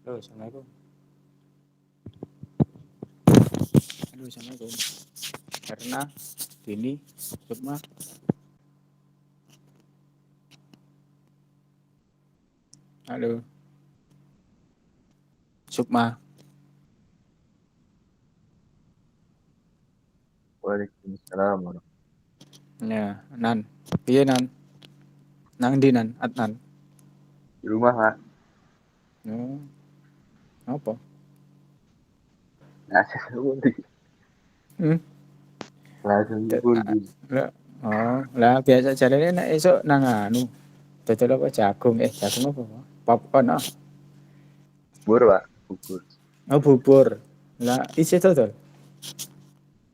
Halo, Assalamualaikum. Halo, Assalamualaikum. Karena Dini, Sukma. Halo, Sukma. Waalaikumsalam warahmatullahi Ya, Nan. Piye Nan? Nang di Nan? Adnan. wabarakatuh. Di rumah Pak, Oh, apa? langsung pundi, Hmm? langsung Tek- ah, pundi. Lah, oh, lah biasa jarene nek esuk nang anu. Dodol apa jagung? Jagung apa? Popcorn ah. Bubur Pak, bubur. Oh, bubur. Lah, isih dodol.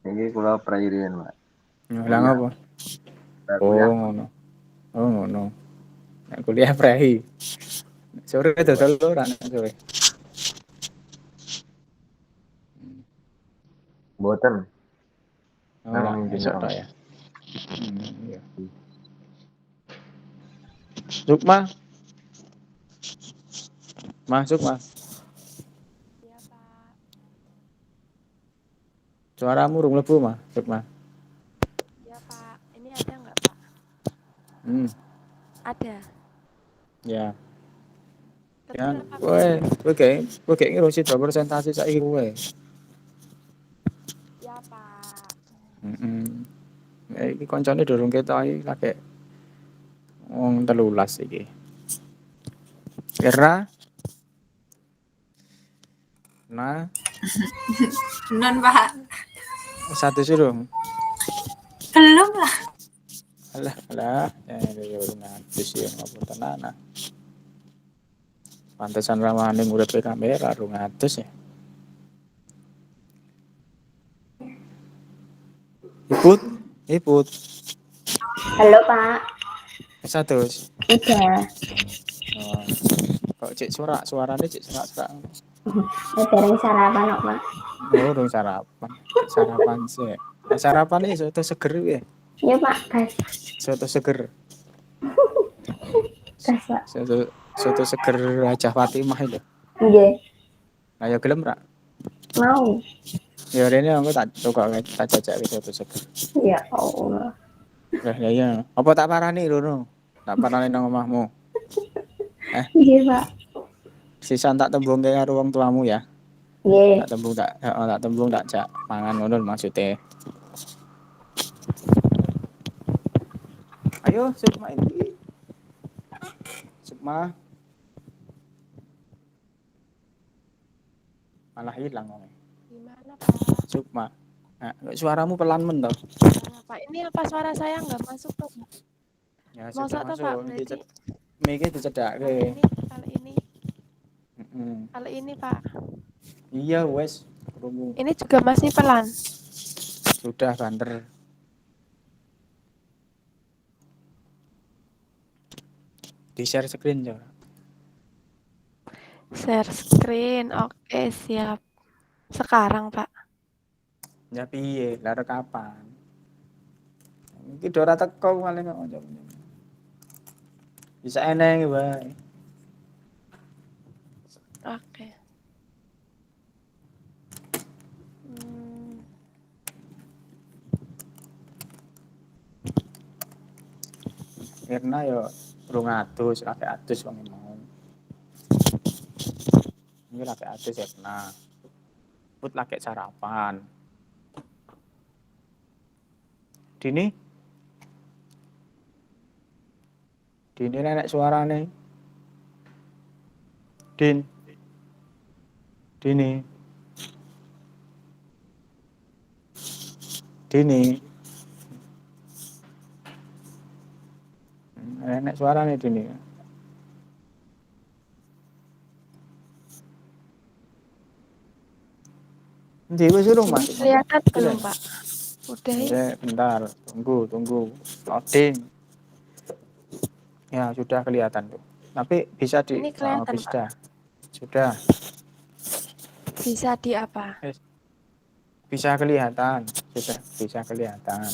Ini kula prairian Pak, Lah kuliah, ngapa? kuliah Oh, ngono. Oh, ngono. Nek kuliah prehi. Sore iya Pak. dodol ora nek sore. Boten, Ora, nang esok jenengan. tok ya. Iya. Sukma, masuk Mas. Iya, Pak. Suaramu rung mlebu Mas, Sukma. Iya, Pak. Ini ada nggak, Pak? Hmm, Ada. ya. Kecil Yang apa kowe gede? kowe ngirusi presentasi saiki kowe. Iya, Pak. Heeh. Iki koncone durung ketok iki lagi wong 13 iki. Kira nah Non, Pak. satu surung. Belum lah. Alah, ya ngatus ya apa tenan. Pantesan ramane nguripe kamera rung ngatus ya. Iput, iput. Halo, Pak. Satu. Udah. Oh, kok cek suaranya cek serak-serak. Bareng sarapan kok, Pak. Oh, dong sarapan. Cek sarapan sih. Nah, sarapan ini soto seger ya. Iya, Pak. Gas. Soto seger. Gas, Pak. Soto seger Raja Fatimah itu. Iya. Ayo gelem ra? Mau. Ya rene aku tak coba tak jajak soto seger. Ya Allah. Ya iya. Apa tak parani lho? Tak parani nang omahmu. Iya, Pak. Sisan tak tembungke karo wong tuamu ya. Iya. Tak tembung tak jak mangan ngono maksudnya. Ayo Sukma ini. Sukma malah hilang ngomongnya. Gimana, Pak? Sukma. Nah, suaramu pelan men toh. Pak, ini apa suara saya nggak masuk tuh? Ya Mau sudah tuh, Pak? masuk. Berarti Mikir kali dicedake. ini, kali ini, Heeh. kali ini, Pak. Iya wes. Krungu. Ini juga masih pelan. Sudah banter. Di share screen coba. Share screen. Oke, siap. Sekarang, Pak. Ya piye? Lah kapan? Iki do ora teko paling kok. Bisa eneng wae. Oke. Karena yo 200 laki atus wong mau. Ini laki atus ya kena. Put laki sarapan. Dini nenek suarane. Dini. Nenek suarane Dini. Ndi wis urung Ini Mas? kelihatan belum, Pak? Udah ya? Ya, bentar, tunggu. Loading. Ya, sudah kelihatan tuh. Tapi bisa Ini kelihatan, Pak. Sudah. Bisa di apa? Bisa kelihatan. Sudah bisa kelihatan.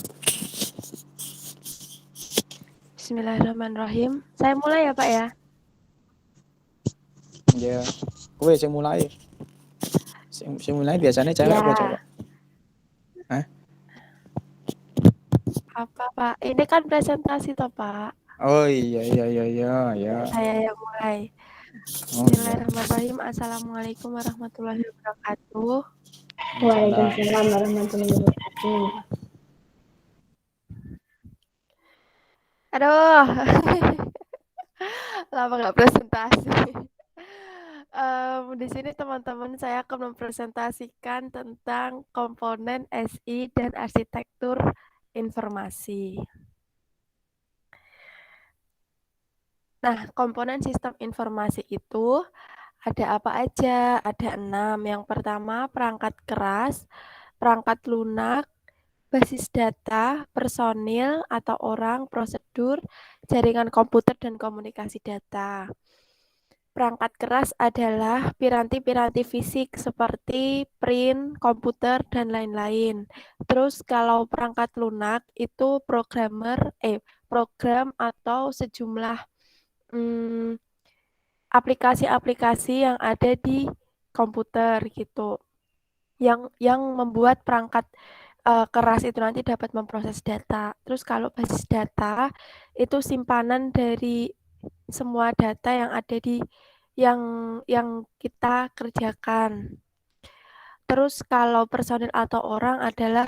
Bismillahirrahmanirrahim. Saya mulai ya, Pak ya? Ya. Kowe sing mulai. Sing mulai biasanya cewek Ya. apa cowok? Apa, Pak? Ini kan presentasi toh, Pak. Oh iya. Ya. Saya yang mulai. Oh, iya. Bismillahirrahmanirrahim. Assalamualaikum warahmatullahi wabarakatuh. Waalaikumsalam warahmatullahi wabarakatuh. Aduh, lama nggak presentasi. Di sini teman-teman saya akan mempresentasikan tentang komponen SI dan arsitektur informasi. Nah, komponen sistem informasi itu ada apa aja? Ada 6. Yang pertama, perangkat keras, perangkat lunak, basis data, personil atau orang, prosedur, jaringan komputer, dan komunikasi data. Perangkat keras adalah piranti-piranti fisik seperti print, komputer, dan lain-lain. Terus kalau perangkat lunak itu program atau sejumlah aplikasi-aplikasi yang ada di komputer gitu. Yang membuat perangkat keras itu nanti dapat memproses data. Terus kalau basis data itu simpanan dari semua data yang ada di yang kita kerjakan. Terus kalau personil atau orang adalah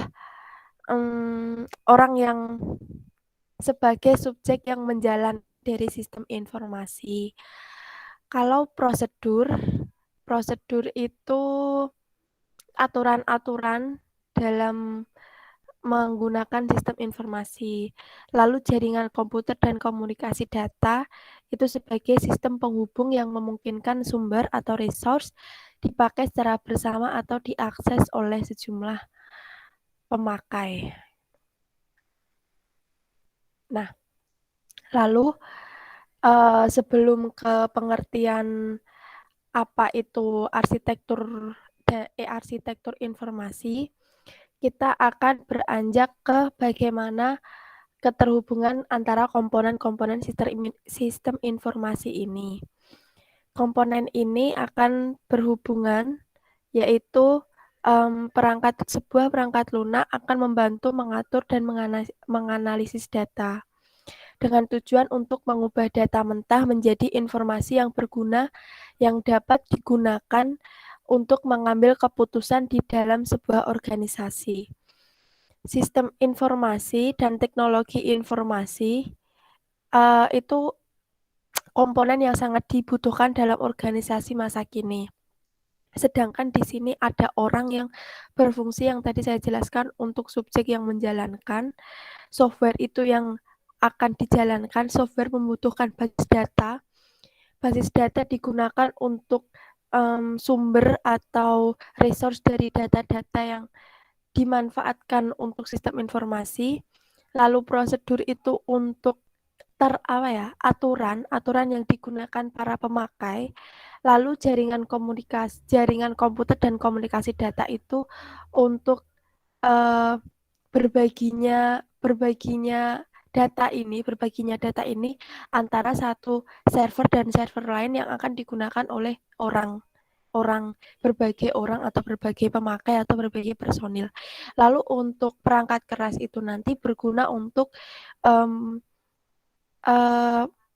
orang yang sebagai subjek yang menjalan dari sistem informasi. Kalau prosedur itu aturan-aturan dalam menggunakan sistem informasi. Lalu jaringan komputer dan komunikasi data itu sebagai sistem penghubung yang memungkinkan sumber atau resource dipakai secara bersama atau diakses oleh sejumlah pemakai. Nah, lalu sebelum ke pengertian apa itu arsitektur informasi, kita akan beranjak ke bagaimana keterhubungan antara komponen-komponen sistem informasi ini. Komponen ini akan berhubungan, yaitu sebuah perangkat lunak akan membantu mengatur dan menganalisis data dengan tujuan untuk mengubah data mentah menjadi informasi yang berguna yang dapat digunakan untuk mengambil keputusan di dalam sebuah organisasi. Sistem informasi dan teknologi informasi itu komponen yang sangat dibutuhkan dalam organisasi masa kini. Sedangkan di sini ada orang yang berfungsi yang tadi saya jelaskan untuk subjek yang menjalankan. Software itu yang akan dijalankan, software membutuhkan basis data. Basis data digunakan untuk sumber atau resource dari data-data yang dimanfaatkan untuk sistem informasi. Lalu prosedur itu untuk aturan yang digunakan para pemakai. Lalu jaringan komputer dan komunikasi data itu untuk berbaginya data ini antara satu server dan server lain yang akan digunakan oleh berbagai orang atau berbagai pemakai atau berbagai personil. Lalu untuk perangkat keras itu nanti berguna untuk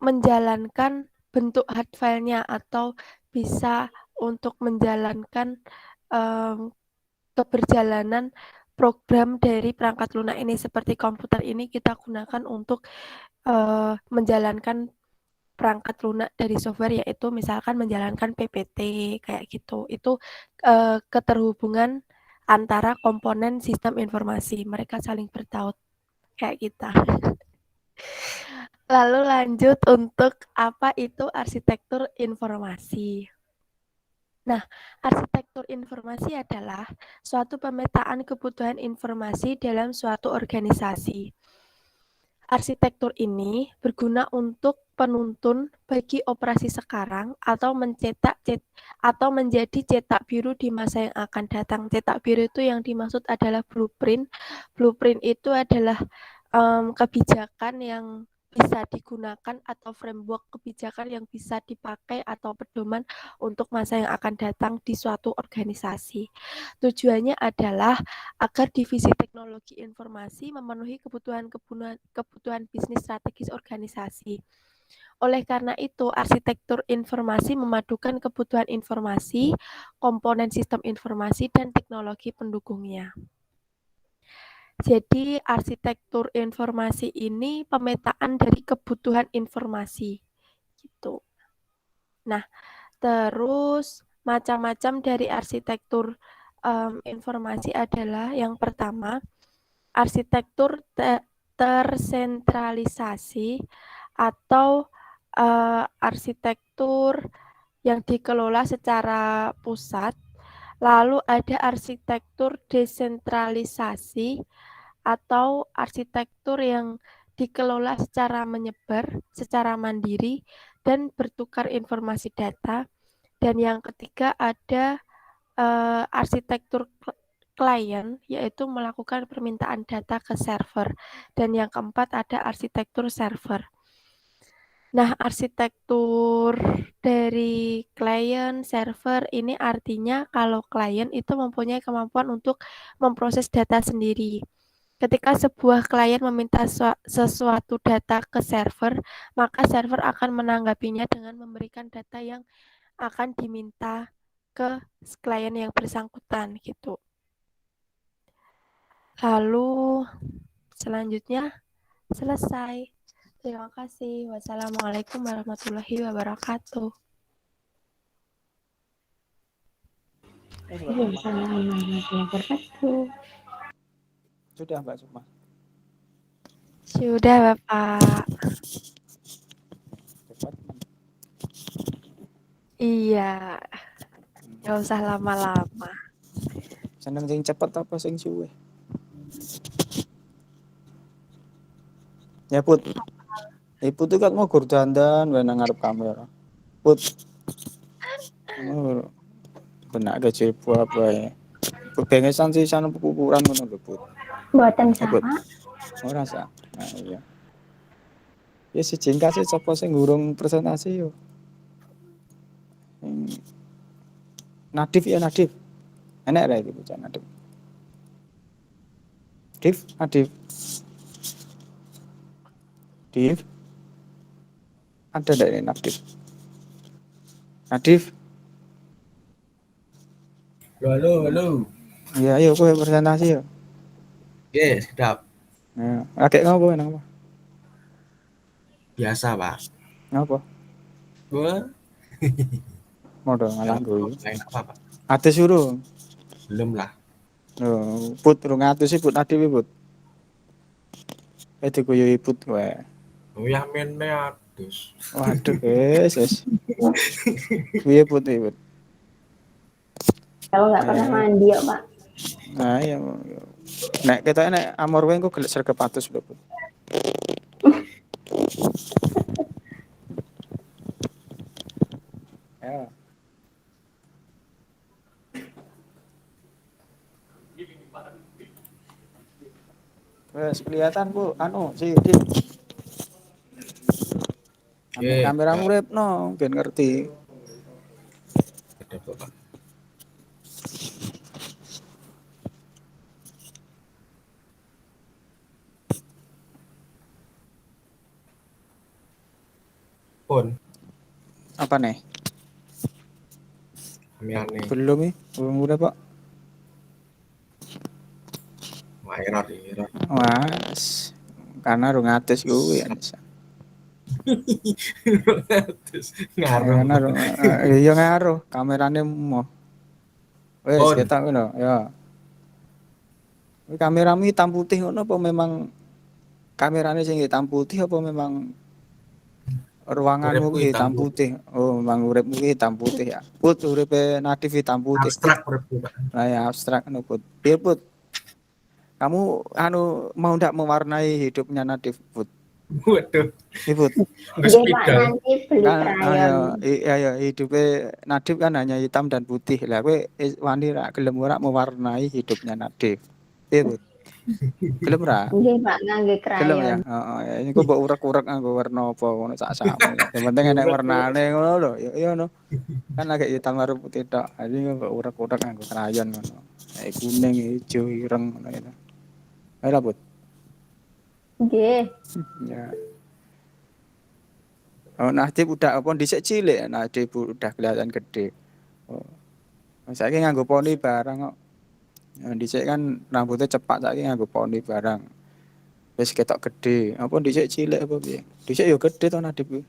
menjalankan bentuk hard file-nya atau bisa untuk menjalankan keberjalanan program dari perangkat lunak ini. Seperti komputer ini kita gunakan untuk menjalankan perangkat lunak dari software, yaitu misalkan menjalankan PPT kayak gitu. Itu keterhubungan antara komponen sistem informasi. Mereka saling bertaut kayak kita. Lalu lanjut untuk apa itu arsitektur informasi. Nah, arsitektur informasi adalah suatu pemetaan kebutuhan informasi dalam suatu organisasi. Arsitektur ini berguna untuk penuntun bagi operasi sekarang atau menjadi cetak biru di masa yang akan datang. Cetak biru itu yang dimaksud adalah blueprint. Blueprint itu adalah kebijakan yang bisa digunakan atau framework kebijakan yang bisa dipakai atau pedoman untuk masa yang akan datang di suatu organisasi. Tujuannya adalah agar divisi teknologi informasi memenuhi kebutuhan bisnis strategis organisasi. Oleh karena itu, arsitektur informasi memadukan kebutuhan informasi, komponen sistem informasi, dan teknologi pendukungnya. Jadi arsitektur informasi ini pemetaan dari kebutuhan informasi gitu. Nah, terus macam-macam dari arsitektur informasi adalah yang pertama, arsitektur tersentralisasi atau arsitektur yang dikelola secara pusat. Lalu ada arsitektur desentralisasi atau arsitektur yang dikelola secara menyebar, secara mandiri, dan bertukar informasi data. Dan yang ketiga ada arsitektur klien, yaitu melakukan permintaan data ke server. Dan yang keempat ada arsitektur server. Nah, arsitektur dari klien server ini artinya kalau klien itu mempunyai kemampuan untuk memproses data sendiri. Ketika sebuah klien meminta sesuatu data ke server, maka server akan menanggapinya dengan memberikan data yang akan diminta ke klien yang bersangkutan gitu. Lalu selanjutnya selesai. Terima kasih. Wassalamualaikum warahmatullahi wabarakatuh. Waalaikumsalam warahmatullahi wabarakatuh. Sudah Mbak Sukma. Sudah, Bapak. Cepat. Iya, nggak usah lama-lama. Seneng sing cepet apa sing suwe? Ya Put. Put itu kan mau gur dandan wae nang ngarep kamera. Put. Oh, benak ke cepu apa ya? Bengesan sih sana pupuran ngono lho, Put. Buatan Put. sama. Ora sak. Nah, iya. Ya si jengka sih sapa sing ngurung presentasi yo. Nadif ya Nadif. Enak ra iki bocah Nadif. Nadif. Div. Ada dari Nadif. Nadif. Halo. Ya ayo kowe presentasi yo. Oke, sedap. Nah, akeh ngopo nang apa? Biasa, Pak. Ngopo? Gua Modal ngalah gue. lain apa, Pak? Ate suruh. Belum lah. Oh, Put rung atus sih Put Nadif Put. Itu kuyu Put wae. Oh, ya menme atus. Waduh, wes. Piye Put iki, Put? Kalau nggak pernah mandi ya Pak. Nah, iya. Nek kita nek amor wae engko gelek sergep atus lho, Put. Ya. Wes kelihatan Bu, si Dik. Kamera urip no, ben ngerti. Ada, Pak. Pun. Apa nih? Aneh. Belum nih, belum udah Pak. Wah, error. Mas, karena rung atus kuwi ya. Ngaruh. Iya ngaruh, kamerane mau. Wes On. ketok ngono, ya. Kuwi kameramu hitam putih ngono apa memang kamerane sing hitam putih apa memang ruanganmu Uripku ki hitam hitam putih? Oh, memang uripmu ki hitam putih ya. Put uripe Nadif hitam putih. Abstrak uripku, Pak. Nah ya abstrak ngono Put. Piye Put? Kamu mau ndak mewarnai hidupnya Nadif Put? Waduh. Put. Jadi Pak nanti beli Kan krayon. ya hidupnya Nadif kan hanya hitam dan putih. Lah kowe wani ra gelem ora mewarnai hidupnya Nadif. Piye Put? Gelem ora? Nggih, Pak, ngangge Gelem ya? krayon. Heeh, ya ini kok mbok urek-urek nganggo warna apa ngono sak-sakmu. Yang penting enek Urek kok. warnane ngono lho. Ya ngono. Kan lagi hitam karo putih tok. Jadi mbok urek-urek nganggo krayon ngono. Kayak kuning, ijo, ireng ngono itu. Ayo lah, Put. Nggih. Ya. Oh, Nadib udah apa dhisik cilik, Nadib udah kelihatan gede. Oh, saiki nganggo poni barang kok. Ya, dhisik kan rambutnya cepak, saiki nganggo poni barang. Wis ketok gede. Apa dhisik cilik apa piye? Dhisik ya gede to Nadib kuwi.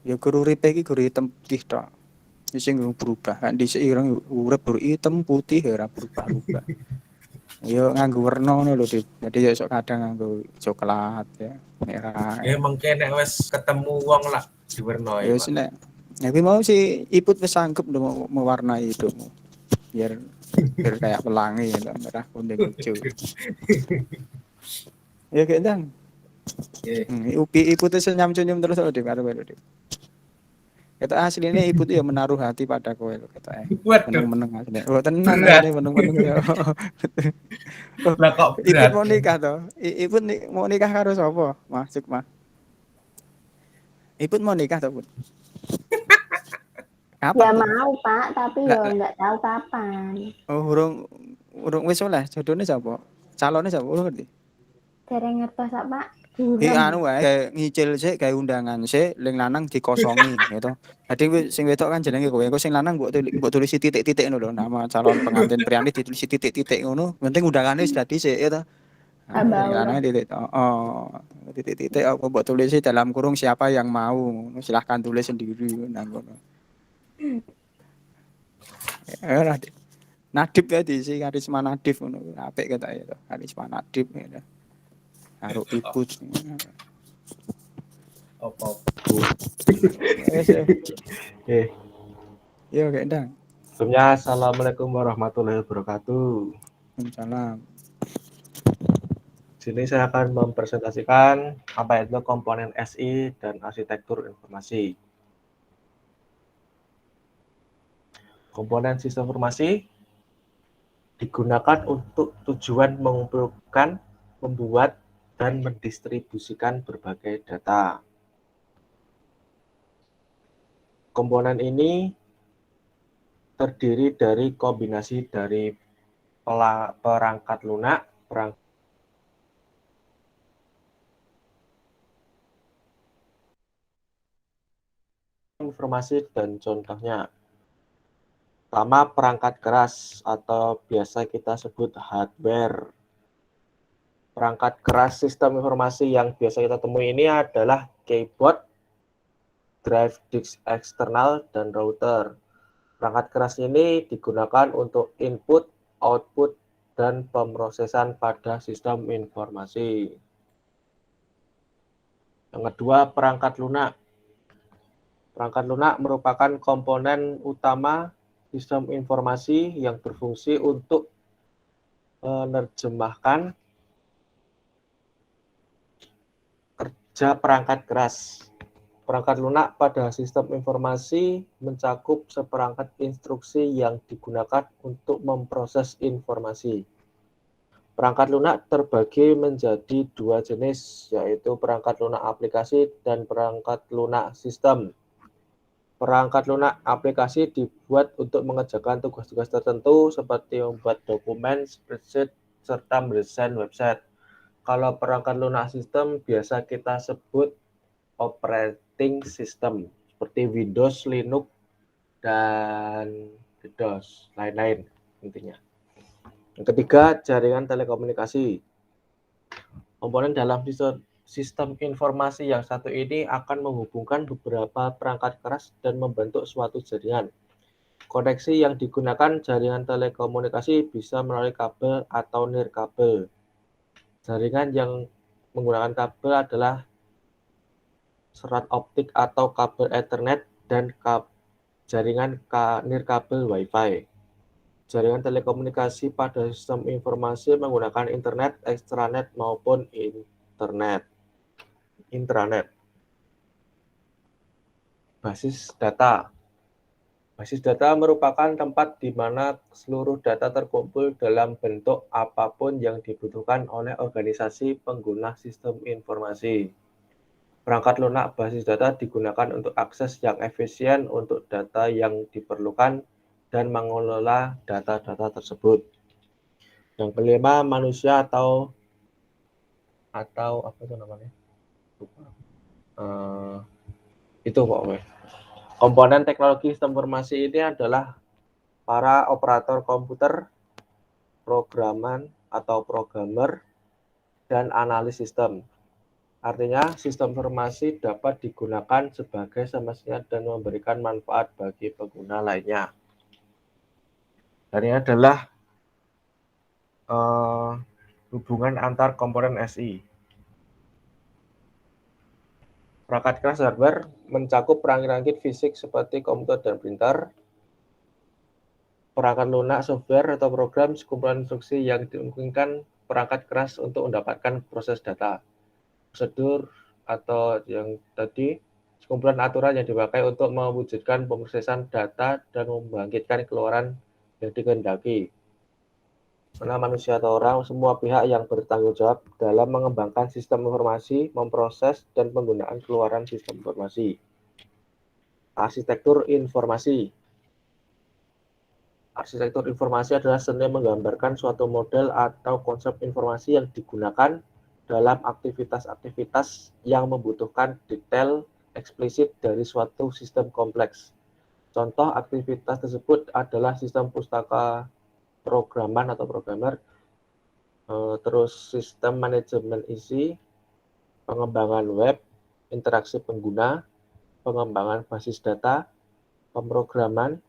Ya guru uripe iki guru hitam putih tok. Wis sing berubah. Kan dhisik ireng urip guru hitam putih ya ora berubah-ubah. Ya nganggo werna ngono lho, Dip. Jadi ya sok kadang nganggo coklat ya, merah. Ya mengke nek wis ketemu wong lah diwernoi, Ya Pak. wis nek tapi mau si Iput wis sanggup lho mewarnai hidupmu. Biar biar kayak pelangi gitu, merah kuning hijau. Ya kayak dang. Nggih. Iput senyum-senyum terus lho Dip karo kowe lho, Dip. Kata aslinya Iput ya menaruh hati pada kowe lho kata. Waduh, Meneng-meneng aslinya. Oh tenan berat. aslinya meneng-meneng ya. Oh, Lah kok Iput berat. mau nikah toh? Iput mau nikah karo sapa? Masuk mah. Iput mau nikah toh, Put? Kapan Ya tuh? mau, Pak, tapi Lah, yo nggak tahu kapan. oh, urung wis oleh jodone sapa? Calone sapa? Urung ngerti. Dereng ngertos, Pak. Anu Buram. wae gawe ngicil sik, gawe undangan sik, ling lanang dikosongi gitu. Dadi kuwi sing wedok kan jenenge kowe, engko sing lanang mbok tulisi titik-titik ngono lho, nama calon pengantin priani ditulisi titik-titik ngono, penting undangane wis dadi sik gitu. Nah, sing Abau lanang lah. titik oh, titik-titik apa mbok tulisi dalam kurung siapa yang mau, silahkan tulis sendiri nang ngono. Ora Nadib ya diisi Karisma Nadib ngono. Apik ketok ya to. Karisma Nadib gitu. Karo Iput. Apa? Wes ya. Oke, Yo kayak ndang. sebelumnya Assalamualaikum warahmatullahi wabarakatuh. Salam. Di sini saya akan mempresentasikan apa itu komponen SI dan arsitektur informasi. Komponen sistem informasi digunakan untuk tujuan mengumpulkan, membuat, dan mendistribusikan berbagai data. Komponen ini terdiri dari kombinasi dari perangkat lunak, perangkat informasi dan contohnya. Pertama, perangkat keras atau biasa kita sebut hardware. Perangkat keras sistem informasi yang biasa kita temui ini adalah keyboard, drive disk eksternal, dan router. Perangkat keras ini digunakan untuk input, output, dan pemrosesan pada sistem informasi. Yang kedua, perangkat lunak. Perangkat lunak merupakan komponen utama sistem informasi yang berfungsi untuk menerjemahkan kerja perangkat keras. Perangkat lunak pada sistem informasi mencakup seperangkat instruksi yang digunakan untuk memproses informasi. Perangkat lunak terbagi menjadi dua jenis, yaitu perangkat lunak aplikasi dan perangkat lunak sistem. Perangkat lunak aplikasi dibuat untuk mengerjakan tugas-tugas tertentu seperti membuat dokumen, spreadsheet, serta mendesain website. Kalau perangkat lunak sistem biasa kita sebut operating system seperti Windows, Linux, dan DOS, lain-lain intinya. Yang ketiga, jaringan telekomunikasi. Komponen dalam sistem informasi yang satu ini akan menghubungkan beberapa perangkat keras dan membentuk suatu jaringan. Koneksi yang digunakan jaringan telekomunikasi bisa melalui kabel atau nirkabel. Jaringan yang menggunakan kabel adalah serat optik atau kabel Ethernet dan jaringan nirkabel Wi-Fi. Jaringan telekomunikasi pada sistem informasi menggunakan internet, extranet maupun intranet. Basis data. Basis data merupakan tempat di mana seluruh data terkumpul dalam bentuk apapun yang dibutuhkan oleh organisasi pengguna sistem informasi. Perangkat lunak basis data digunakan untuk akses yang efisien untuk data yang diperlukan dan mengelola data-data tersebut. Yang kelima, manusia atau apa itu namanya? Itu pokoknya. Komponen teknologi sistem informasi ini adalah para operator komputer, programan atau programmer, dan analis sistem. Artinya, sistem informasi dapat digunakan sebagai semestinya dan memberikan manfaat bagi pengguna lainnya. Dan ini adalah hubungan antar komponen SI. Perangkat keras hardware mencakup perangkat fisik seperti komputer dan printer. Perangkat lunak software atau program sekumpulan instruksi yang dimungkinkan perangkat keras untuk mendapatkan proses data. Prosedur atau yang tadi sekumpulan aturan yang dipakai untuk mewujudkan pemrosesan data dan membangkitkan keluaran yang dikehendaki. Karena manusia atau orang, semua pihak yang bertanggung jawab dalam mengembangkan sistem informasi, memproses, dan penggunaan keluaran sistem informasi. Arsitektur informasi. Arsitektur informasi adalah seni menggambarkan suatu model atau konsep informasi yang digunakan dalam aktivitas-aktivitas yang membutuhkan detail eksplisit dari suatu sistem kompleks. Contoh aktivitas tersebut adalah sistem pustaka programan atau programmer, terus sistem manajemen isi, pengembangan web, interaksi pengguna, pengembangan basis data, pemrograman,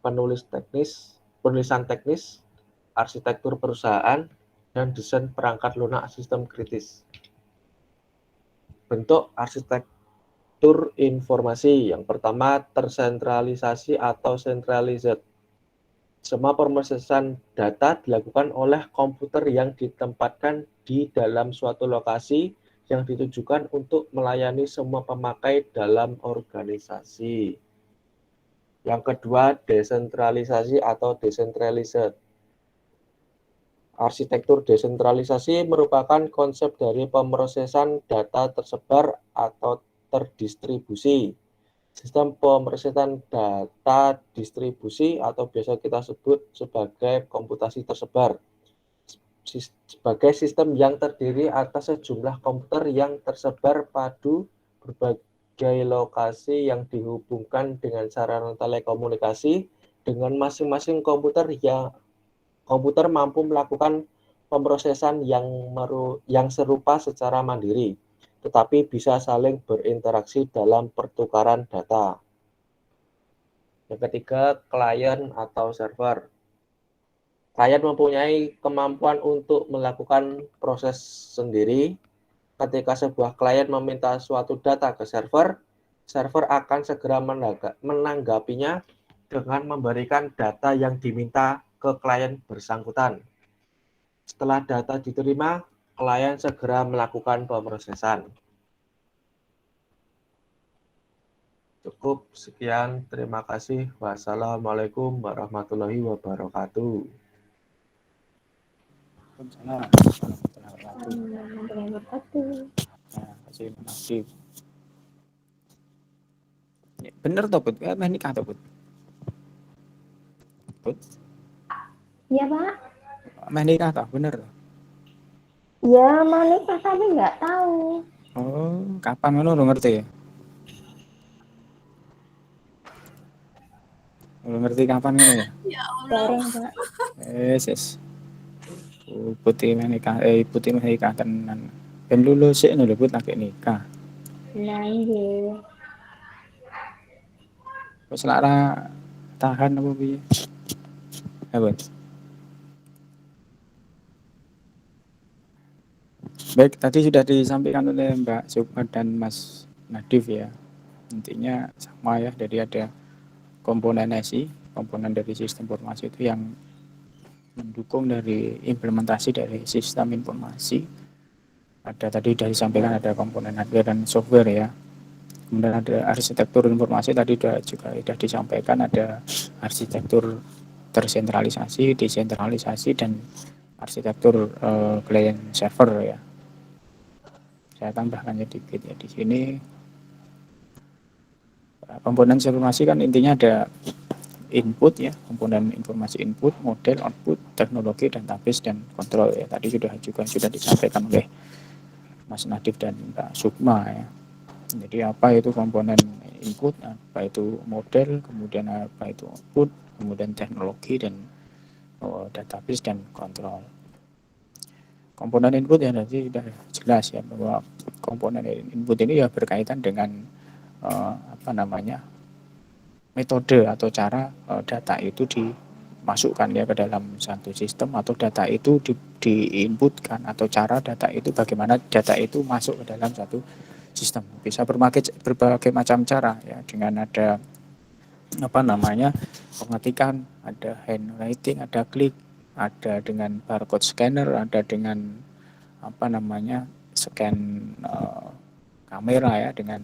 penulisan teknis, arsitektur perusahaan, dan desain perangkat lunak sistem kritis. Bentuk arsitektur informasi. Yang pertama, tersentralisasi atau centralized. Semua pemrosesan data dilakukan oleh komputer yang ditempatkan di dalam suatu lokasi yang ditujukan untuk melayani semua pemakai dalam organisasi. Yang kedua, desentralisasi atau decentralized. Arsitektur desentralisasi merupakan konsep dari pemrosesan data tersebar atau terdistribusi. Sistem pemrosesan data distribusi atau biasa kita sebut sebagai komputasi tersebar. Sebagai sistem yang terdiri atas sejumlah komputer yang tersebar pada berbagai lokasi yang dihubungkan dengan sarana telekomunikasi dengan masing-masing komputer mampu melakukan pemrosesan yang serupa secara mandiri, tetapi bisa saling berinteraksi dalam pertukaran data. Yang ketiga, klien atau server. Klien mempunyai kemampuan untuk melakukan proses sendiri. Ketika sebuah klien meminta suatu data ke server, server akan segera menanggapinya dengan memberikan data yang diminta ke klien bersangkutan. Setelah data diterima, klien segera melakukan pemrosesan. Cukup sekian, terima kasih. Wassalamualaikum warahmatullahi wabarakatuh. Bener toh, Put? Meh nikah toh, Put? Put? Iya, Pak. Meh nikah toh, bener toh? Ya, mau nikah tapi nggak tahu. Oh, kapan ngono lu ngerti ya? Lu ngerti kapan ngono ya? Sering, Pak. Yes. Putih meh nikah, putih meh nikah tenan. Ben lulus sik ngono lho, Put, lagi nikah. Nah, nggih. Kok selara tahan apa piye? Apa? Baik, tadi sudah disampaikan oleh Mbak Supa dan Mas Nadif ya. Intinya sama ya, jadi ada komponen SI, komponen dari sistem informasi itu yang mendukung dari implementasi dari sistem informasi. Ada tadi sudah disampaikan ada komponen hardware dan software ya. Kemudian ada arsitektur informasi tadi sudah disampaikan, ada arsitektur tersentralisasi, desentralisasi, dan arsitektur client server ya. Saya tambahkan sedikit ya di sini. Komponen informasi kan intinya ada input ya, komponen informasi input, model, output, teknologi, database, dan kontrol ya. Tadi sudah disampaikan oleh Mas Nadif dan Mbak Sukma ya. Jadi apa itu komponen input, apa itu model, kemudian apa itu output, kemudian teknologi, dan database dan kontrol. Komponen input ya tadi sudah jelas ya, bahwa komponen input ini ya berkaitan dengan metode atau cara data itu dimasukkan ya ke dalam satu sistem, atau data itu diinputkan, atau cara data itu bagaimana data itu masuk ke dalam satu sistem. Bisa berbagai macam cara ya, dengan ada pengetikan, ada handwriting, ada klik, ada dengan barcode scanner, ada dengan scan kamera ya, dengan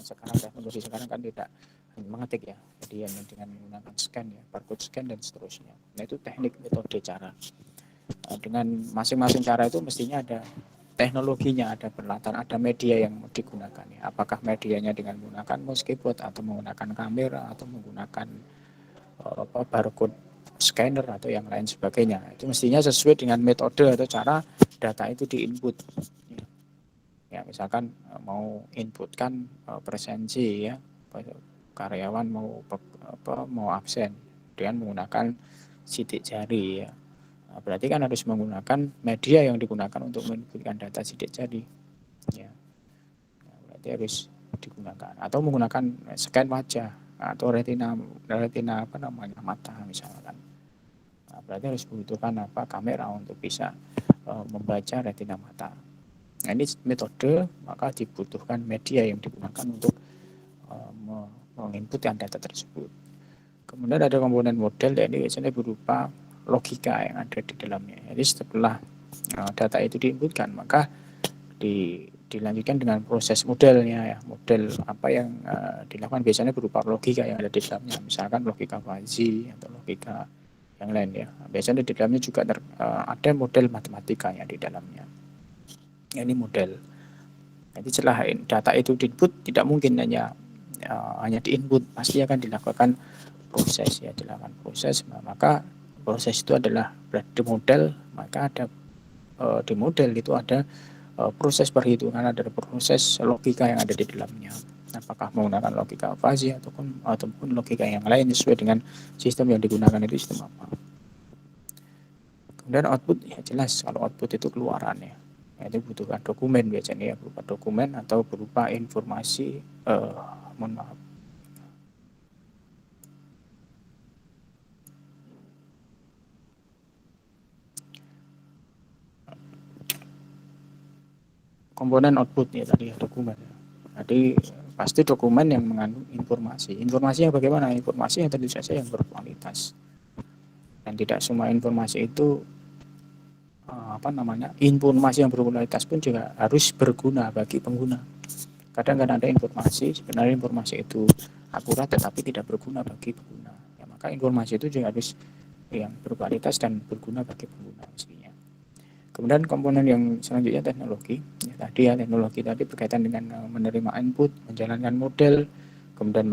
sekarang teknologi sekarang kan tidak mengetik ya, jadi dengan menggunakan scan ya, barcode scan dan seterusnya. Nah itu teknik, metode, cara. Dengan masing-masing cara itu mestinya ada teknologinya, ada peralatan, ada media yang digunakan ya. Apakah medianya dengan menggunakan mouse keyboard, atau menggunakan kamera, atau menggunakan barcode scanner, atau yang lain sebagainya. Itu mestinya sesuai dengan metode atau cara data itu diinput. Ya, misalkan mau inputkan presensi ya, karyawan mau absen dengan menggunakan sidik jari ya. Nah, berarti kan harus menggunakan media yang digunakan untuk menginputkan data sidik jari. Ya. Nah, berarti harus digunakan, atau menggunakan scan wajah atau retina mata misalkan. Nah, berarti harus membutuhkan kamera untuk bisa membaca retina mata. Nah, ini metode, maka dibutuhkan media yang digunakan untuk menginputkan data tersebut. Kemudian ada komponen model, ini biasanya berupa logika yang ada di dalamnya. Jadi setelah data itu diinputkan, maka dilanjutkan dengan proses modelnya ya. Model apa yang dilakukan biasanya berupa logika yang ada di dalamnya, misalkan logika fuzzy atau logika yang lain ya. Biasanya di dalamnya juga ada model matematikanya di dalamnya. Ini model. Jadi setelah data itu diinput, tidak mungkin hanya diinput, pasti akan dilakukan proses ya, maka proses itu adalah di model, maka ada di model itu ada proses perhitungan, ada proses logika yang ada di dalamnya. Apakah menggunakan logika fuzzy ataupun logika yang lain sesuai dengan sistem yang digunakan itu sistem apa. Kemudian output ya jelas, kalau output itu keluarannya. Itu butuhkan dokumen biasanya ya, berupa dokumen atau berupa informasi komponen output ya tadi ya, dokumen. Jadi pasti dokumen yang mengandung informasi yang bagaimana, informasi yang tentu saja yang berkualitas, dan tidak semua informasi itu informasi yang berkualitas pun juga harus berguna bagi pengguna. Kadang ada informasi, sebenarnya informasi itu akurat tetapi tidak berguna bagi pengguna ya, maka informasi itu juga harus yang berkualitas dan berguna bagi pengguna mestinya. Kemudian komponen yang selanjutnya teknologi ya, teknologi tadi berkaitan dengan menerima input, menjalankan model, kemudian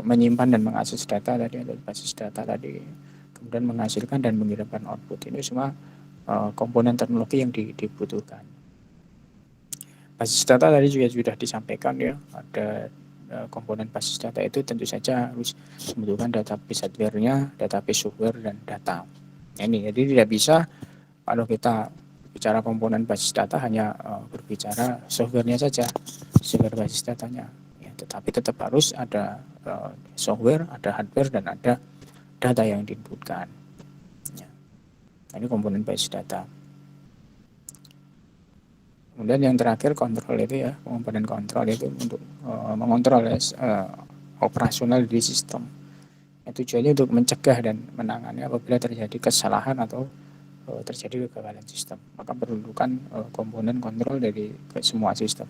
menyimpan dan mengakses data tadi, ada basis data tadi, kemudian menghasilkan dan mengirimkan output. Ini semua komponen teknologi yang dibutuhkan. Basis data tadi juga sudah disampaikan ya, ada komponen basis data itu tentu saja harus membutuhkan database hardware-nya, database software, dan data. Ini jadi tidak bisa kalau kita bicara komponen basis data hanya berbicara software-nya saja, software basis datanya. Ya, tetapi tetap harus ada software, ada hardware, dan ada data yang diinputkan. Ini komponen basis data. Kemudian yang terakhir kontrol itu ya, komponen kontrol itu untuk mengontrol operasional di sistem. Tujuannya untuk mencegah dan menangani apabila terjadi kesalahan atau terjadi kegagalan sistem. Maka perlukan komponen kontrol dari semua sistem.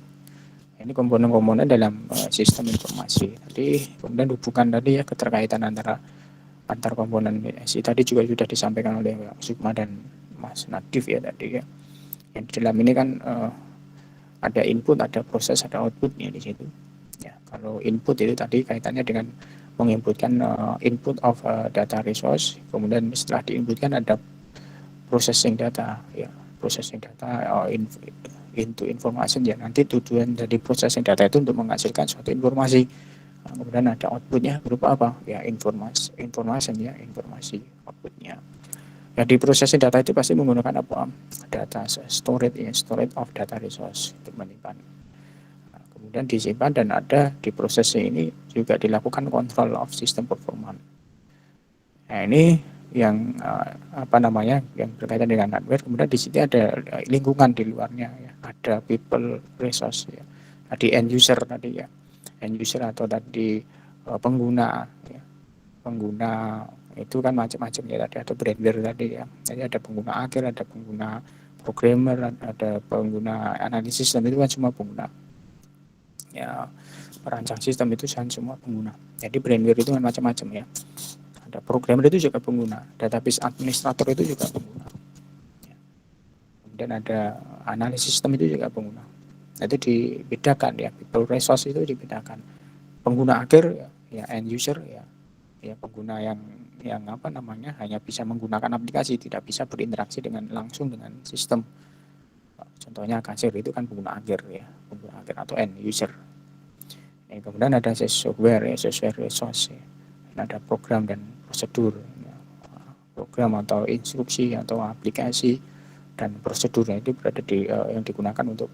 Ini komponen-komponen dalam sistem informasi. Tadi kemudian hubungan tadi ya, keterkaitan antar komponen SI tadi juga sudah disampaikan oleh Pak Sukma dan Mas Nadif ya tadi ya. Yang di dalam ini kan ada input, ada proses, ada outputnya di situ. Ya, kalau input itu tadi kaitannya dengan menginputkan input of data resource, kemudian setelah diinputkan ada processing data ya, processing data into information ya, nanti tujuan dari processing data itu untuk menghasilkan suatu informasi. Kemudian ada outputnya berupa apa ya, informasi outputnya ya. Di processing data itu pasti menggunakan apa, data storage ya, storage of data resource untuk menyimpan. Kemudian disimpan dan ada di processing ini juga dilakukan control of system performance. Nah ini yang yang berkaitan dengan hardware. Kemudian di sini ada lingkungan di luarnya ya, ada people resource ya, tadi end user tadi ya, end user atau tadi pengguna ya. Pengguna itu kan macam-macam ya tadi, atau brandware tadi ya. Jadi ada pengguna akhir, ada pengguna programmer, ada pengguna analisis, dan itu kan semua pengguna ya. Perancang sistem itu kan semua pengguna. Jadi brandware itu kan macam-macam ya. Ada programmer itu juga pengguna, database administrator itu juga pengguna. Kemudian ada analisis sistem itu juga pengguna. Nah, itu dibedakan ya, people resource itu dibedakan. Pengguna akhir ya end user ya pengguna yang hanya bisa menggunakan aplikasi, tidak bisa berinteraksi langsung dengan sistem. Contohnya kasir itu kan pengguna akhir ya, pengguna akhir atau end user. Kemudian ada software ya, software resource ya. Ada program dan prosedur ya. Program atau instruksi atau aplikasi dan prosedurnya itu berada di yang digunakan untuk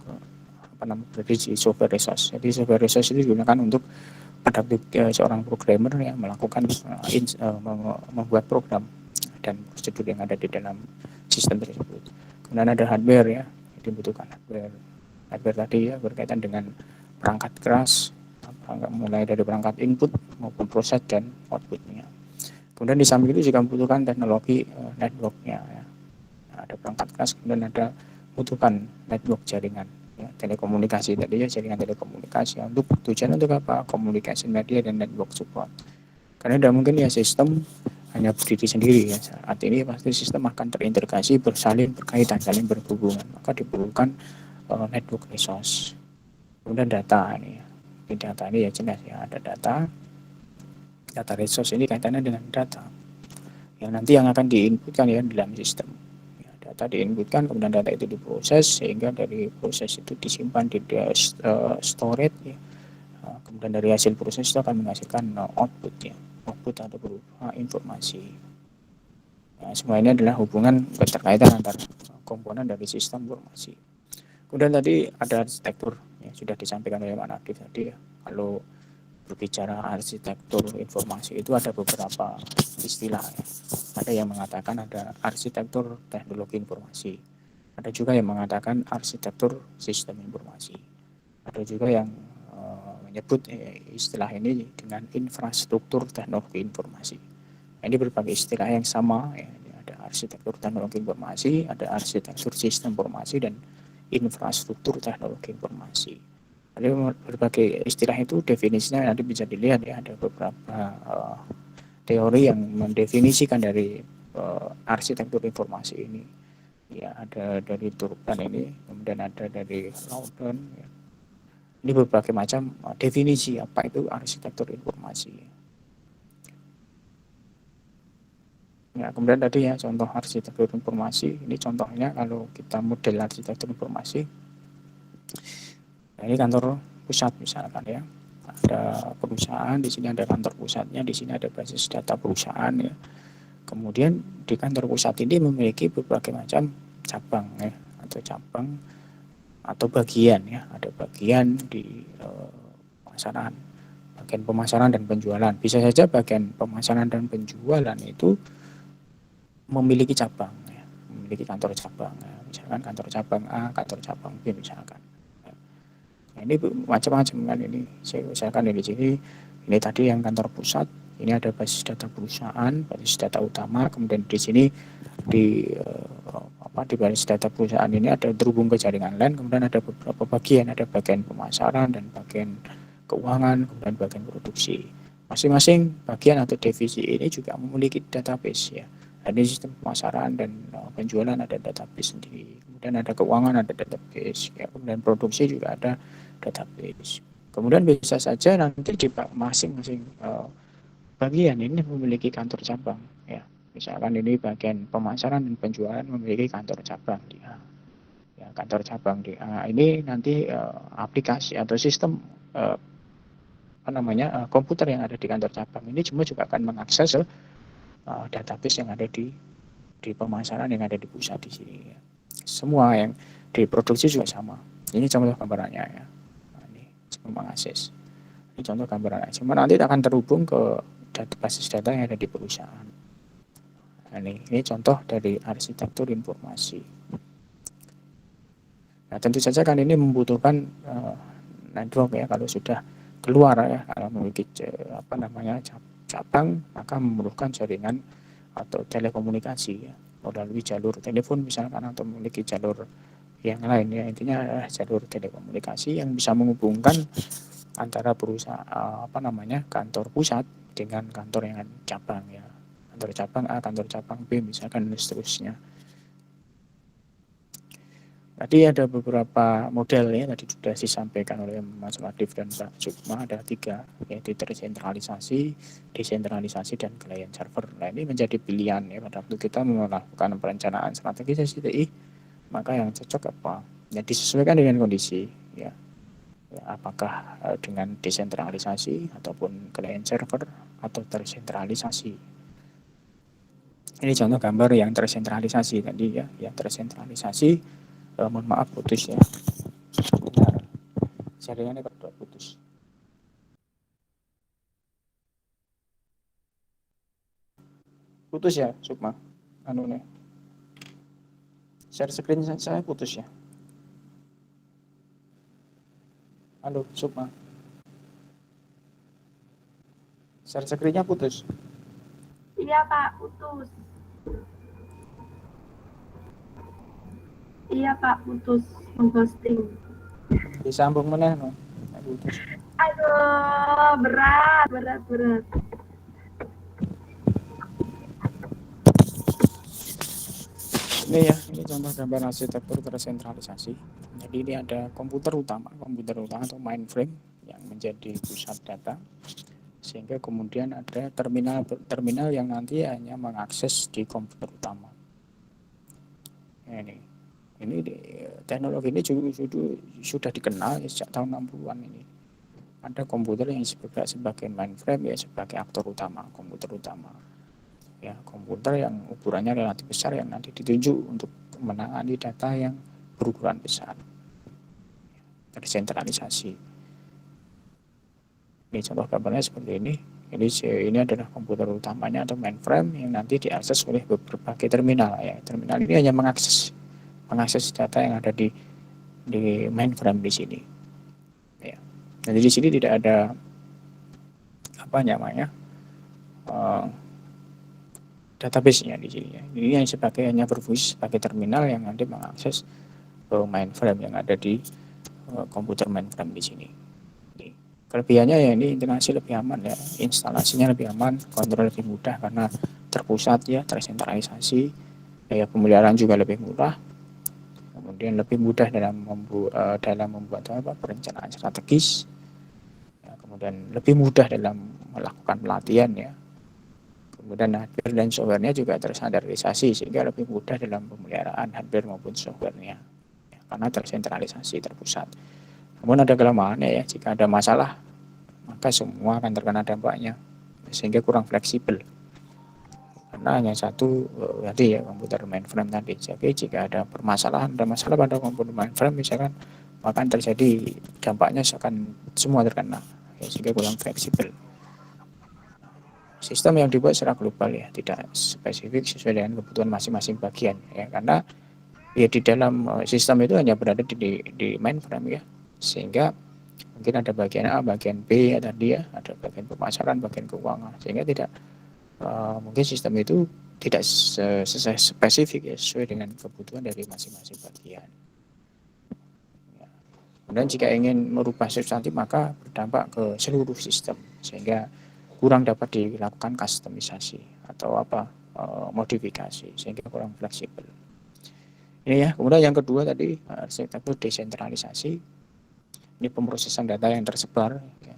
berada di software resource. Jadi software resource itu digunakan untuk pada seorang programmer yang melakukan membuat program dan prosedur yang ada di dalam sistem tersebut. Kemudian ada hardware ya, dibutuhkan hardware tadi ya, berkaitan dengan perangkat keras, mulai dari perangkat input maupun proses dan outputnya. Kemudian di samping itu juga membutuhkan teknologi networknya ya. Ada perangkat keras, kemudian ada membutuhkan network jaringan ya, telekomunikasi tadi ya, jaringan telekomunikasi untuk tujuan untuk apa, communication media dan network support. Karena tidak mungkin ya sistem hanya berdiri sendiri ya, saat ini pasti sistem akan terintegrasi, bersalin berkaitan, saling berhubungan, maka diperlukan network resource. Kemudian data ini ya. Di data ini ya jelas ya, ada data resource ini kaitannya dengan data yang nanti yang akan diinputkan ya dalam sistem ya. Data diinputkan, kemudian data itu diproses, sehingga dari proses itu disimpan di storage ya. Kemudian dari hasil proses itu akan menghasilkan output ya, output atau berupa informasi ya. Semua ini adalah hubungan keterkaitan antara komponen dari sistem informasi. Kemudian tadi ada arsitektur ya, sudah disampaikan oleh Pak Nadif tadi ya. Kalau berbicara arsitektur informasi itu ada beberapa istilah ya. Ada yang mengatakan ada arsitektur teknologi informasi, ada juga yang mengatakan arsitektur sistem informasi, ada juga yang menyebut istilah ini dengan infrastruktur teknologi informasi. Ini berbagai istilah yang sama ya. Ada arsitektur teknologi informasi, ada arsitektur sistem informasi, dan infrastruktur teknologi informasi. Jadi berbagai istilah itu definisinya nanti bisa dilihat ya, ada beberapa teori yang mendefinisikan dari arsitektur informasi ini. Ya, ada dari Turkmen ini, kemudian ada dari Laudon ya. Ini berbagai macam definisi apa itu arsitektur informasi. Ya, kemudian tadi ya contoh arsitektur informasi, ini contohnya kalau kita model arsitektur informasi. Nah, ini kantor pusat misalkan ya. Ada perusahaan, di sini ada kantor pusatnya, di sini ada basis data perusahaan ya. Kemudian di kantor pusat ini memiliki berbagai macam cabang ya, atau bagian ya. Ada bagian di pemasaran, bagian pemasaran dan penjualan. Bisa saja bagian pemasaran dan penjualan itu memiliki cabang ya, memiliki kantor cabang ya. Misalkan kantor cabang A, kantor cabang B misalkan. Nah, ini macam-macam kan ini. Misalkan di sini ini tadi yang kantor pusat, ini ada basis data perusahaan, basis data utama, kemudian di sini di di basis data perusahaan ini ada terhubung ke jaringan LAN, kemudian ada beberapa bagian, ada bagian pemasaran dan bagian keuangan, kemudian bagian produksi. Masing-masing bagian atau divisi ini juga memiliki database ya. Ada sistem pemasaran dan penjualan ada database sendiri. Kemudian ada keuangan ada database ya. Kemudian produksi juga ada database. Kemudian bisa saja nanti di masing-masing bagian ini memiliki kantor cabang ya. Misalkan ini bagian pemasaran dan penjualan memiliki kantor cabang di A. Ya, kantor cabang di A ini nanti aplikasi atau sistem komputer yang ada di kantor cabang ini juga akan mengakses database yang ada di pemasaran yang ada di pusat di sini ya. Semua yang diproduksi juga sama. Ini contoh gambarannya ya. Nah, ini mengakses. Ini contoh gambarannya. Cuma nanti akan terhubung ke basis data yang ada di perusahaan. Nah, ini contoh dari arsitektur informasi. Nah, tentu saja kan ini membutuhkan network ya. Kalau sudah keluar ya, kalau memiliki cabang, maka memerlukan jaringan atau telekomunikasi ya, melalui jalur telepon misalkan atau memiliki jalur yang lain ya. Intinya adalah jalur telekomunikasi yang bisa menghubungkan antara perusahaan kantor pusat dengan kantor yang cabang ya. Kantor cabang A, kantor cabang B misalkan dan seterusnya. Tadi ada beberapa model ya, tadi sudah disampaikan oleh Mas Wadif dan Pak Sukma, ada 3, yaitu tersentralisasi, desentralisasi, dan client server. Nah, ini menjadi pilihan ya pada waktu kita melakukan perencanaan strategi SDI, maka yang cocok apa? Ya disesuaikan dengan kondisi ya. Apakah dengan desentralisasi ataupun client server atau tersentralisasi. Ini contoh gambar yang tersentralisasi tadi ya, yang tersentralisasi. Mohon maaf putus ya. Bentar. Jaringannya kok putus. Putus ya, Sukma. Share screen saya putus ya. Halo, Sukma. Share screen-nya putus. Iya Pak, putus. Iya Pak, putus memposting. Disambung meneh no. Putus. Aduh, berat. Ini ya, ini contoh gambar arsitektur tersentralisasi. Jadi ini ada komputer utama atau mainframe yang menjadi pusat data. Sehingga kemudian ada terminal yang nanti hanya mengakses di komputer utama. Ini teknologi ini sudah dikenal sejak tahun 60-an ini. Ada komputer yang sebagai mainframe ya, sebagai aktor utama, komputer utama. Ya, komputer yang ukurannya relatif besar yang nanti ditunjuk untuk menangani data yang berukuran besar. Tersentralisasi. Ini contoh gambarnya seperti ini. Ini adalah komputer utamanya atau mainframe yang nanti diakses oleh berbagai terminal ya. Terminal ini hanya mengakses data yang ada di mainframe di sini. Ya. Jadi di sini tidak ada database-nya di sini. Ini yang hanya berfungsi sebagai terminal yang nanti mengakses mainframe yang ada di komputer mainframe di sini. Kelebihannya ya ini internasi lebih aman ya, instalasinya lebih aman, kontrol lebih mudah karena terpusat ya, tersentralisasi, biaya pemeliharaan juga lebih murah, kemudian lebih mudah dalam membuat perencanaan strategis, ya, kemudian lebih mudah dalam melakukan pelatihan ya, kemudian hardware dan softwarenya juga terstandarisasi sehingga lebih mudah dalam pemeliharaan hardware maupun softwarenya ya, karena tersentralisasi, terpusat. Namun ada kelemahannya ya, jika ada masalah maka semua akan terkena dampaknya sehingga kurang fleksibel karena hanya satu tadi ya komputer mainframe tadi. Jadi jika ada masalah pada komputer mainframe misalkan, maka akan terjadi dampaknya akan semua terkena ya, sehingga kurang fleksibel. Sistem yang dibuat secara global ya, tidak spesifik sesuai dengan kebutuhan masing-masing bagian ya, karena ya di dalam sistem itu hanya berada di mainframe ya, sehingga mungkin ada bagian A, bagian B ya tadi ya, ada bagian pemasaran, bagian keuangan, sehingga tidak mungkin sistem itu tidak spesifik ya, sesuai dengan kebutuhan dari masing-masing bagian. Ya. Kemudian jika ingin merubah substantif maka berdampak ke seluruh sistem sehingga kurang dapat dilakukan kustomisasi atau modifikasi sehingga kurang fleksibel. Ini ya. Kemudian yang kedua tadi arsitektur desentralisasi. Ini pemrosesan data yang tersebar ya.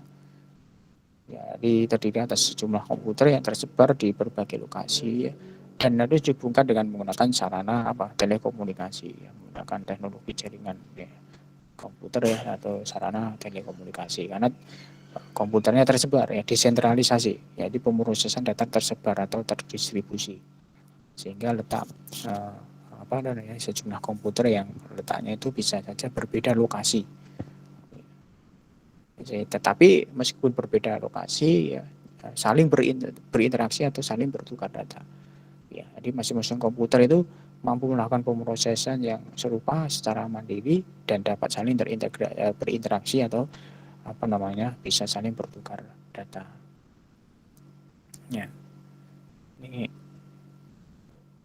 Terdiri atas sejumlah komputer yang tersebar di berbagai lokasi ya, dan harus dihubungkan dengan menggunakan sarana telekomunikasi ya, menggunakan teknologi jaringan ya, komputer ya atau sarana telekomunikasi karena komputernya tersebar ya, desentralisasi ya, di pemrosesan data tersebar atau terdistribusi sehingga letak sejumlah komputer yang letaknya itu bisa saja berbeda lokasi. Tetapi meskipun berbeda lokasi ya, saling berinteraksi atau saling bertukar data. Ya, jadi masing-masing komputer itu mampu melakukan pemrosesan yang serupa secara mandiri dan dapat saling berinteraksi atau bisa saling bertukar data. Ya.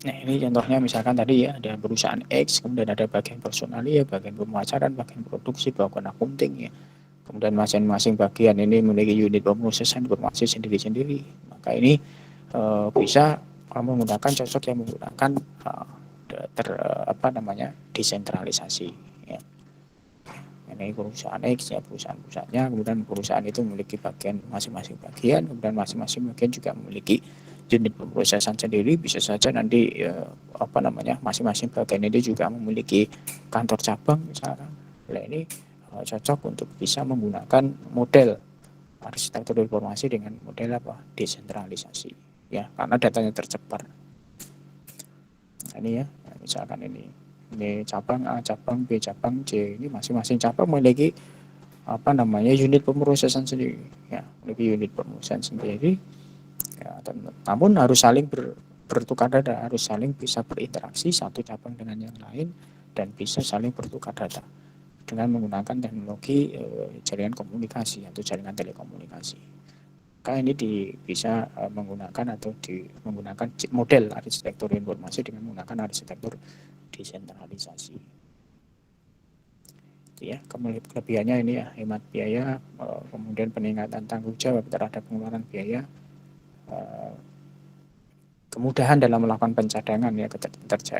Ini contohnya misalkan tadi ya ada perusahaan X, kemudian ada bagian personalia, bagian pemasaran, bagian produksi, bagian accounting ya. Kemudian masing-masing bagian ini memiliki unit pemrosesan informasi sendiri-sendiri. Maka ini bisa cocok yang menggunakan desentralisasi. Ya. Ini perusahaan X ya, perusahaan pusatnya, kemudian perusahaan itu memiliki bagian masing-masing bagian, kemudian masing-masing bagian juga memiliki unit pemrosesan sendiri. Bisa saja nanti masing-masing bagian ini juga memiliki kantor cabang misalkan. Nah, ini cocok untuk bisa menggunakan model arsitektur informasi dengan model desentralisasi ya, karena datanya tersebar. Nah, ini ya, misalkan ini cabang A, cabang B, cabang C, ini masing-masing cabang memiliki unit pemrosesan sendiri ya, memiliki unit pemrosesan sendiri ya, namun harus saling bertukar data, harus saling bisa berinteraksi satu cabang dengan yang lain dan bisa saling bertukar data dengan menggunakan teknologi jaringan komunikasi atau jaringan telekomunikasi. Maka ini bisa menggunakan model arsitektur informasi dengan menggunakan arsitektur desentralisasi. Itu ya, kelebihannya ini ya, hemat biaya, kemudian peningkatan tanggung jawab terhadap pengeluaran biaya, kemudahan dalam melakukan pencadangan ya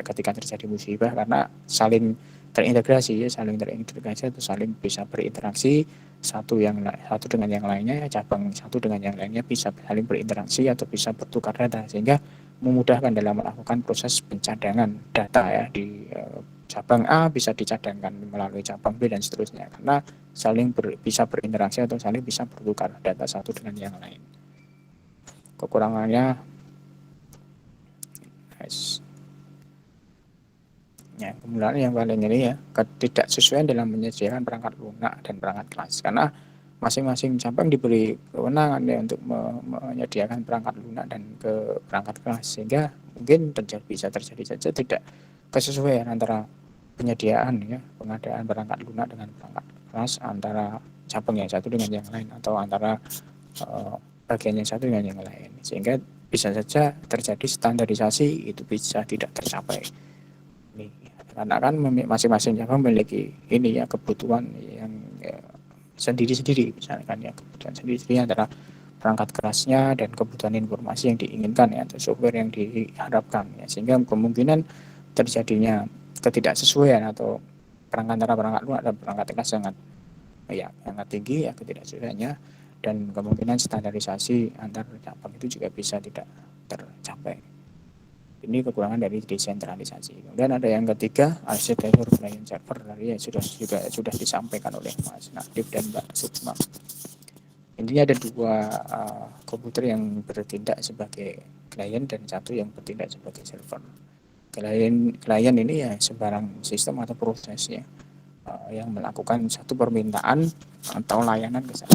ketika terjadi musibah karena saling terintegrasi atau saling bisa berinteraksi satu dengan yang lainnya ya, cabang satu dengan yang lainnya bisa saling berinteraksi atau bisa bertukar data sehingga memudahkan dalam melakukan proses pencadangan data ya di cabang A bisa dicadangkan melalui cabang B dan seterusnya karena saling bisa berinteraksi atau saling bisa bertukar data satu dengan yang lain. Kekurangannya ya, kemudian yang paling ini ya, ketidaksesuaian dalam menyediakan perangkat lunak dan perangkat kelas karena masing-masing cabang diberi kewenangan ya untuk menyediakan perangkat lunak dan perangkat kelas sehingga mungkin bisa terjadi saja tidak kesesuaian antara penyediaan ya, pengadaan perangkat lunak dengan perangkat kelas antara cabang yang satu dengan yang lain atau antara bagian yang satu dengan yang lain sehingga bisa saja terjadi standarisasi itu bisa tidak tercapai. Ini karena kan masing-masing cabang memiliki ini ya kebutuhan yang sendiri-sendiri misalkan ya, kebutuhan sendiri antara perangkat kerasnya dan kebutuhan informasi yang diinginkan ya atau software yang diharapkan ya, sehingga kemungkinan terjadinya ketidaksesuaian atau antara perangkat lunak dan perangkat keras sangat tinggi ya ketidaksesuaiannya, dan kemungkinan standarisasi antar cabang itu juga bisa tidak tercapai. Ini kekurangan dari desentralisasi. Kemudian ada yang ketiga, arsitektur client server tadi ya sudah disampaikan oleh Mas Nadif dan Mbak Sukma. Intinya ada dua komputer yang bertindak sebagai client dan satu yang bertindak sebagai server. Client ini ya sembarang sistem atau proses ya yang melakukan satu permintaan atau layanan ke sana.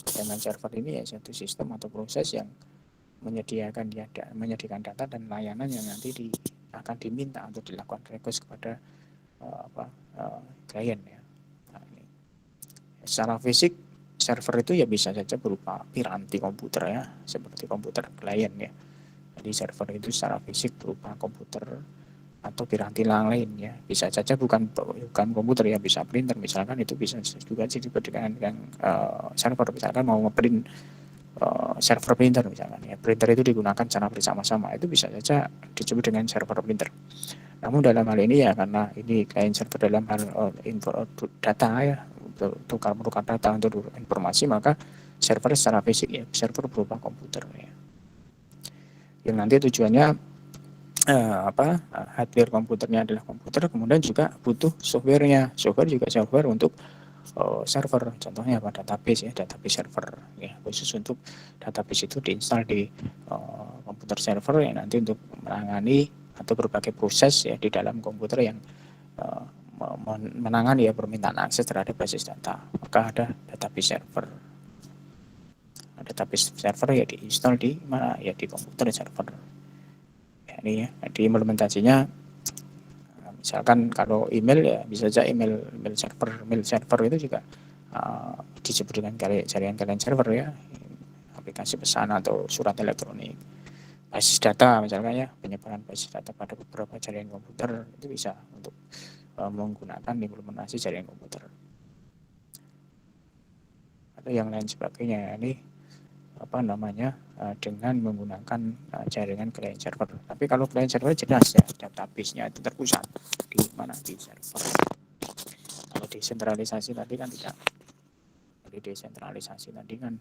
Dengan server ini ya satu sistem atau proses yang menyediakan data dan layanan yang nanti akan diminta untuk dilakukan request kepada klien ya. Nah, ini. Secara fisik server itu ya bisa saja berupa piranti komputer ya, seperti komputer klien ya. Jadi server itu secara fisik berupa komputer atau piranti lain ya. Bisa saja bukan komputer ya, bisa printer misalkan, itu bisa juga disebut dengan server. Misalkan mau ngeprint server printer misalkan ya, printer itu digunakan secara bersama-sama, itu bisa saja disebut dengan server printer. Namun dalam hal ini ya, karena ini client server dalam hal data ya, tukar menukar data untuk informasi, maka server secara fisik ya, server berupa komputer ya, yang nanti tujuannya hardware komputernya adalah komputer, kemudian juga butuh softwarenya, software juga software untuk server, contohnya apa, database ya, database server ya, khusus untuk database itu diinstal di komputer server yang nanti untuk menangani atau berbagai proses ya di dalam komputer yang menangani ya permintaan akses terhadap basis data, maka ada database server. Database server ya diinstal di mana ya, di komputer server ya. Ini ya, di implementasinya misalkan kalau email ya bisa saja email server itu juga disebut dengan jaringan client server ya, aplikasi pesan atau surat elektronik. Basis data misalkan ya, penyebaran basis data pada beberapa jaringan komputer itu bisa untuk menggunakan implementasi jaringan komputer atau yang lain sebagainya. Ini dengan menggunakan jaringan client server. Tapi kalau client server jelas ya, database-nya itu terpusat di mana, di server. Kalau desentralisasi tadi kan tidak. Jadi desentralisasi tadi kan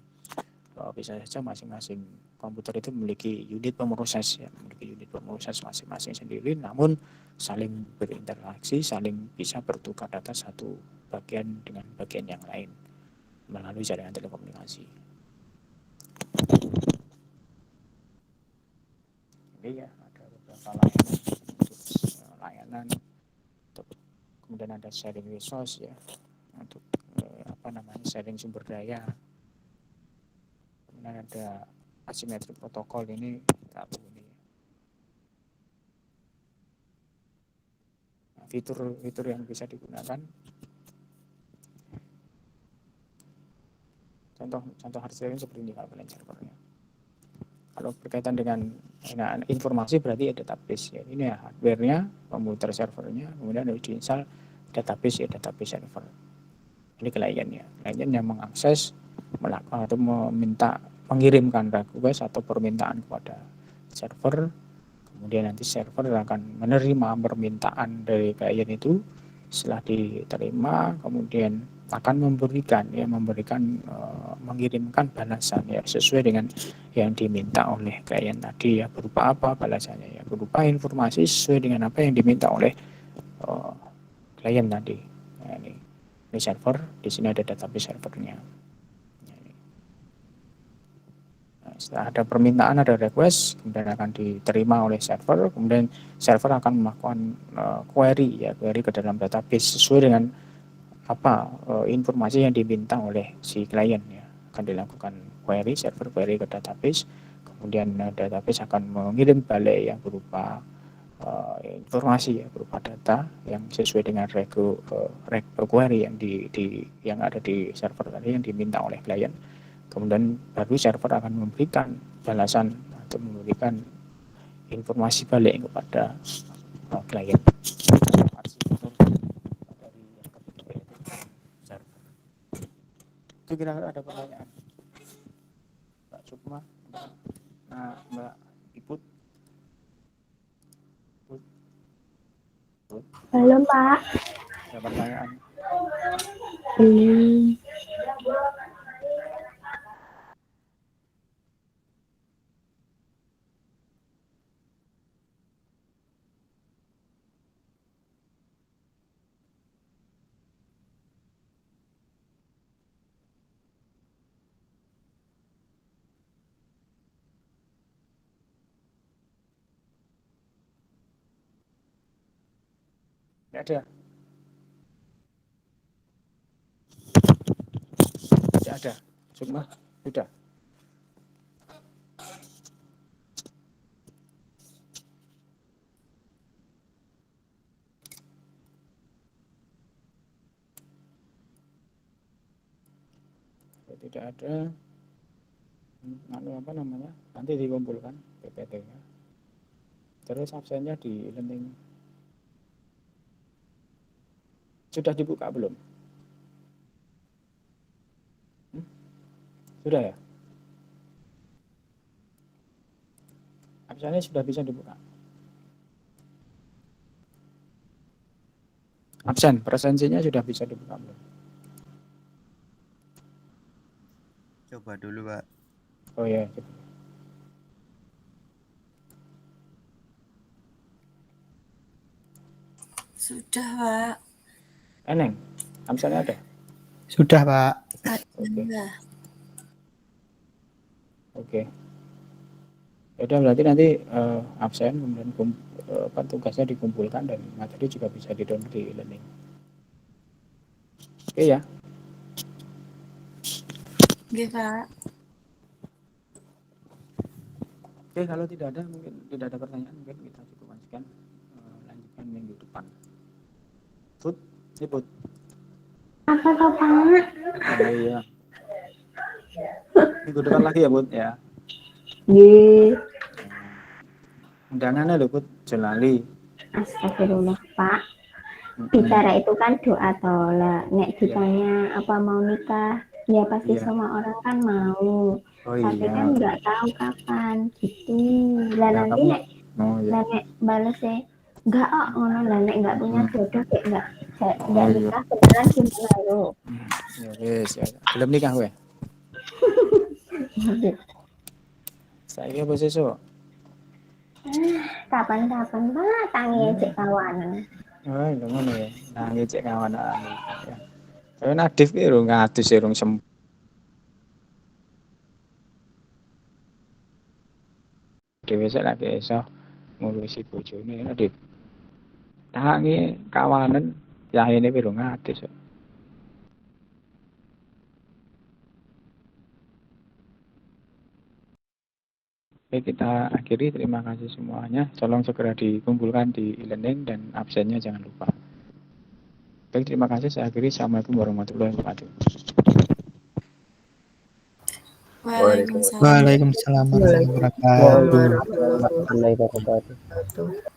bisa saja masing-masing komputer itu memiliki unit pemroses ya, memiliki unit pemroses masing-masing sendiri, namun saling berinteraksi, saling bisa bertukar data satu bagian dengan bagian yang lain melalui jaringan telekomunikasi. Jadi ya ada beberapa layanan untuk kemudian ada sharing resource ya, untuk sharing sumber daya. Kemudian ada asymmetric protokol, ini fitur yang bisa digunakan. Contoh hard sharing seperti ini kalau client servernya. Kalau berkaitan dengan informasi berarti ya database ya. Ini ya hardware-nya, komputer servernya, kemudian diinstal database ya, database server. Ini kliennya. Klien yang mengakses atau mengirimkan request atau permintaan kepada server. Kemudian nanti server akan menerima permintaan dari klien itu. Setelah diterima, kemudian akan mengirimkan balasan ya sesuai dengan yang diminta oleh klien tadi ya. Berupa apa balasannya ya? Berupa informasi sesuai dengan apa yang diminta oleh klien tadi. Nah, ini server, di sini ada database servernya. Setelah ada permintaan, ada request, kemudian akan diterima oleh server, kemudian server akan melakukan query ke dalam database sesuai dengan informasi yang diminta oleh si klien ya. Akan dilakukan server query ke database, kemudian database akan mengirim balik yang berupa informasi ya, berupa data yang sesuai dengan query yang ada di server tadi yang diminta oleh klien. Kemudian baru server akan memberikan balasan atau memberikan informasi balik kepada klien. Itu kira-kira ada pertanyaan, Mbak Sukma, Mbak Iput? Halo Pak. Ada pertanyaan? Tidak ada. Tidak ada. Sukma, sudah. Tidak ada. apa namanya, nanti dikumpulkan PPT-nya. Terus absennya di e-learning. Sudah dibuka belum? Sudah ya? Absennya sudah bisa dibuka. Absen, presensinya sudah bisa dibuka belum? Coba dulu, Pak. Oh ya, coba. Sudah, Pak. Eneng, absennya ada? Sudah, Pak. Oke. Ada. Oke. Ya udah, berarti nanti absen kemudian tugasnya dikumpulkan dan materi juga bisa di-download di e-learning. Oke ya. Oke, Pak. Oke, kalau tidak ada, mungkin tidak ada pertanyaan, mungkin kita cukupkan sekian. Lanjutkan minggu depan. Put, Put. Apa toh, Pak? Oh iya. Minggu depan lagi ya, Put ya. Nggih. Undangannya loh, Put, Jelali. Astagfirullah, Pak. Bicara itu kan doa tolak. Nek ditanya apa mau nikah, ya pasti Iya. semua orang kan mau. Oh Tapi iya. kan nggak tahu kapan gitu. Lah Nah, nanti kamu- nek Oh iya. lah nek balesnya enggak ngono lah nek enggak punya jodoh kayak enggak Oh, iya. nikah beneran gimana lo? Ya wes, ya. Belum nikah we. Saya apa sesuk? Kapan-kapan Pak tangi cek kawanan. Oh, lho ngono ya. Nah, ngecek kawan ya. Saya Nadif ki rung ngadus rung sem. Dhewe sak lagi iso ngurusi bojone Nadif. Tangi kawanan yahene pi rung ngadus. Oke, kita akhiri. Terima kasih semuanya. Tolong segera dikumpulkan di e-learning dan absennya jangan lupa. Baik, terima kasih. Saya akhiri. Assalamualaikum warahmatullahi wabarakatuh. Waalaikumsalam. Waalaikumsalam warahmatullahi wabarakatuh. Warahmatullahi wabarakatuh.